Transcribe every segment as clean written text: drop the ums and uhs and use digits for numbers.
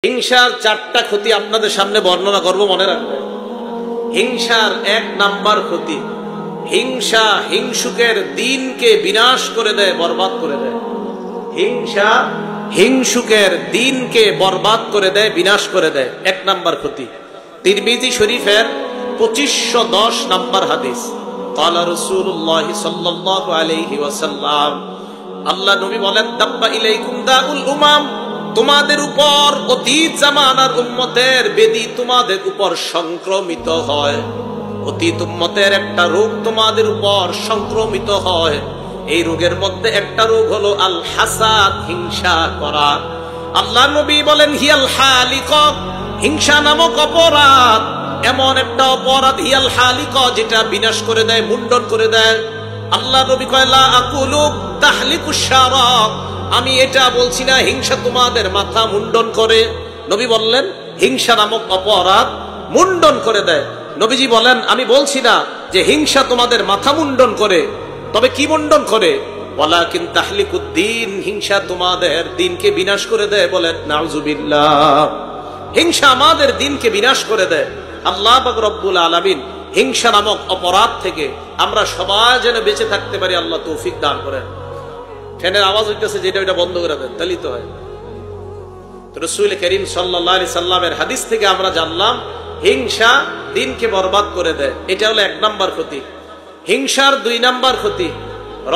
হিংসার চারটা ক্ষতি আপনাদের সামনে বর্ণনা করব, মনে রাখবেন। হিংসার এক নাম্বার ক্ষতি, হিংসা হিংসুকের দিনকে বিনাশ করে দেয়, বরবাদ করে দেয়। হিংসা হিংসুকের দিনকে বরবাদ করে দেয়, বিনাশ করে দেয়। এক নাম্বার ক্ষতি। তিরমিজি শরীফের 2510 নাম্বার হাদিস। ক্বালা রাসূলুল্লাহ সাল্লাল্লাহু আলাইহি ওয়াসাল্লাম, আল্লাহ নবী বলেন, দাব্বা ইলাইকুম দাউল উমাম, তোমাদের উপর অতীত জামানার উম্মতের বেদি তোমাদের উপর সংক্রমিত হয়। অতীত উম্মতের একটা রোগ তোমাদের উপর সংক্রমিত হয়। এই রোগের মধ্যে একটা রোগ হলো আল হাসাদ, হিংসা করা। আল্লাহ নবী বলেন, হিয়াল হালিক, হিংসা নামক অপরাধ এমন একটা অপরাধ, হিয়াল হালিক, যেটা বিনাশ করে দেয়, মুন্ডন করে দেয়। আল্লাহ নবী কয়, লা আকুলু তাহলিকুশ শারাব, আমি এটা বলছি না হিংসা তোমাদের মাথা মুন্ডন করে। নবী বললেন হিংসা নামক অপরাধ মুন্ডন করে দেয়। নবীজি বলেন, আমি বলছি না যে হিংসা তোমাদের মাথা মুন্ডন করে, তবে কি মুন্ডন করে? ওয়ালাকিন তাহলিকুদ্দিন, হিংসা তোমাদের দিনকে বিনাশ করে দেয়। বলেন নাউজুবিল্লাহ। হিংসা আমাদের দিনকে বিনাশ করে দেয়। আল্লাহ পাক রব্বুল আলামিন হিংসা নামক অপরাধ থেকে আমরা সবাই যেন বেঁচে থাকতে পারি, আল্লাহ তৌফিক দান করেন। ফ্যানের আওয়াজ হইতেছে, যেটা ওইটা বন্ধ করে দেন, তাহলেই তো হয়। রাসূল করিম সাল্লাল্লাহু আলাইহি সাল্লামের হাদিস থেকে আমরা জানলাম হিংসা দিনকে বরবাদ করে দেয়। এটা হলো এক নাম্বার ক্ষতি। হিংসার দুই নাম্বার ক্ষতি,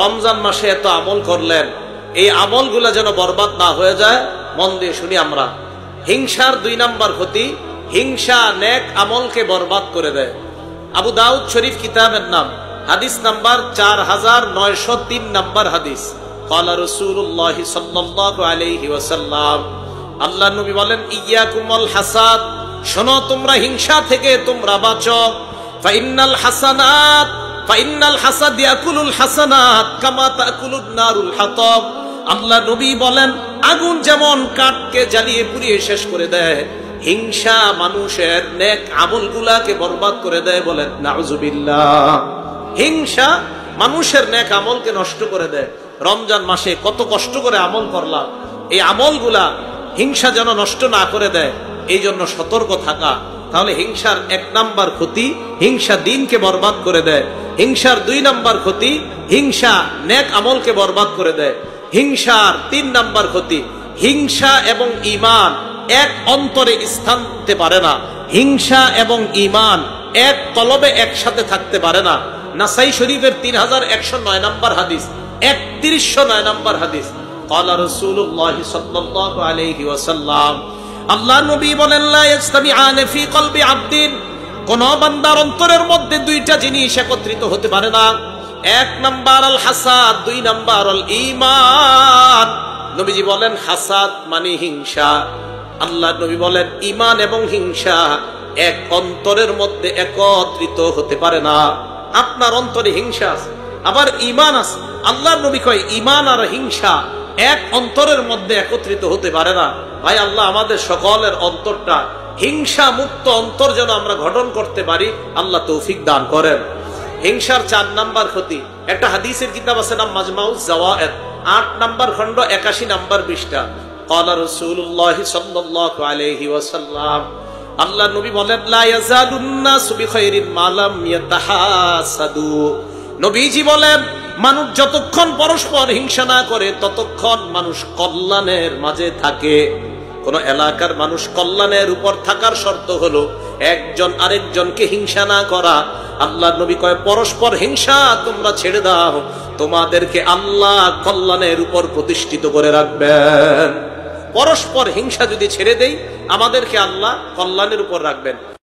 রমজান মাসে এত আমল করলেন, এই আমলগুলা যেন বরবাদ না হয়ে যায়। মন দিয়ে শুনি আমরা। হিংসার দুই নাম্বার ক্ষতি, হিংসা নেক আমলকে বরবাদ করে দেয়। আবু দাউদ শরীফ কিতাবের নাম, হাদিস নাম্বার 4903 নাম্বার হাদিস। ক্বালা রাসূলুল্লাহ সাল্লাল্লাহু আলাইহি ওয়াসাল্লাম, আল্লাহ নবী বলেন, ইয়াকুমুল হাসাদ, শোনো তোমরা হিংসা থেকে তোমরা বাঁচো। ফাইন্নাল হাসাদ ইয়াকুলুল হাসানাত কামা তাকুলুন নারুল হাতাব। আল্লাহ নবী বলেন, আগুন যেমন কাঠকে জ্বালিয়ে পুড়িয়ে শেষ করে দেয়, হিংসা মানুষের নেক আমলগুলাকে বরবাদ করে দেয়। বলেন নাউজুবিল্লাহ। হিংসা মানুষের নেক আমলকে নষ্ট করে দেয়। রমজান মাসে কত কষ্ট করে আমল করলাম, এই আমলগুলা হিংসা যেন নষ্ট না করে দেয়, এই জন্য সতর্ক থাকা। তাহলে হিংসার এক নাম্বার ক্ষতি, হিংসা দিনকে বরবাদ করে দেয়। হিংসার দুই নাম্বার ক্ষতি, হিংসা নেক আমলকে বরবাদ করে দেয়। হিংসার তিন নাম্বার ক্ষতি, হিংসা এবং ঈমান এক অন্তরে স্থান নিতে পারে না। হিংসা এবং ঈমান এক কলবে একসাথে থাকতে পারে না। নাসাই শরীফের 3109 নাম্বার হাদিস, 3109 নাম্বার হাদিস। ক্বালা রাসূলুল্লাহ সাল্লাল্লাহু আলাইহি ওয়াসাল্লাম, আল্লাহ নবী বলেন, লা ইজতামিআনে ফি কলবি আবদিন, কোন বান্দার অন্তরের মধ্যে দুইটা জিনিস একত্রিত হতে পারে না। এক নাম্বার আল হাসাদ, দুই নাম্বার আল ঈমান। নবীজি বলেন হাসাদ মানে হিংসা। আল্লাহ নবী বলেন ঈমান এবং হিংসা এক অন্তরের মধ্যে একত্রিত হতে পারে না। আপনার অন্তরে হিংসা আছে, আবার ঈমান আছে। আল্লাহ নবী কয় ঈমান আর হিংসা এক অন্তরের মধ্যে একত্রিত হতে পারে না। ভাই, আল্লাহ আমাদের সকলের অন্তরটা হিংসা মুক্ত অন্তর যেন আমরা গঠন করতে পারি, আল্লাহ তৌফিক দান করেন। হিংসার 4 নাম্বার ক্ষতি, একটা হাদিসের কিতাব আছে নাম মাজমাউজ জাওয়ায়েদ, 8 নাম্বার খণ্ড 81 নাম্বার পৃষ্ঠা। ক্বালা রাসূলুল্লাহ সাল্লাল্লাহু আলাইহি ওয়াসাল্লাম, আল্লাহ নবী বলেন, লা ইয়াজালুন নাসু বিখাইরিন মা লাম ইয়াতাহাসাদু। নবীজি বলেন, মানুষ যতক্ষণ পরস্পর হিংসা না করে ততক্ষণ মানুষ কল্যাণের মাঝে থাকে। কোন এলাকার মানুষ কল্যাণের উপর থাকার শর্ত হলো একজন আরেকজনকে হিংসা না করা। আল্লাহ নবী কয়, পরস্পর হিংসা তোমরা ছেড়ে দাও, তোমাদেরকে আল্লাহ কল্যাণের উপর প্রতিষ্ঠিত করে রাখবেন। পরস্পর হিংসা যদি ছেড়ে দেই, আমাদেরকে আল্লাহ কল্যাণের উপর রাখবেন।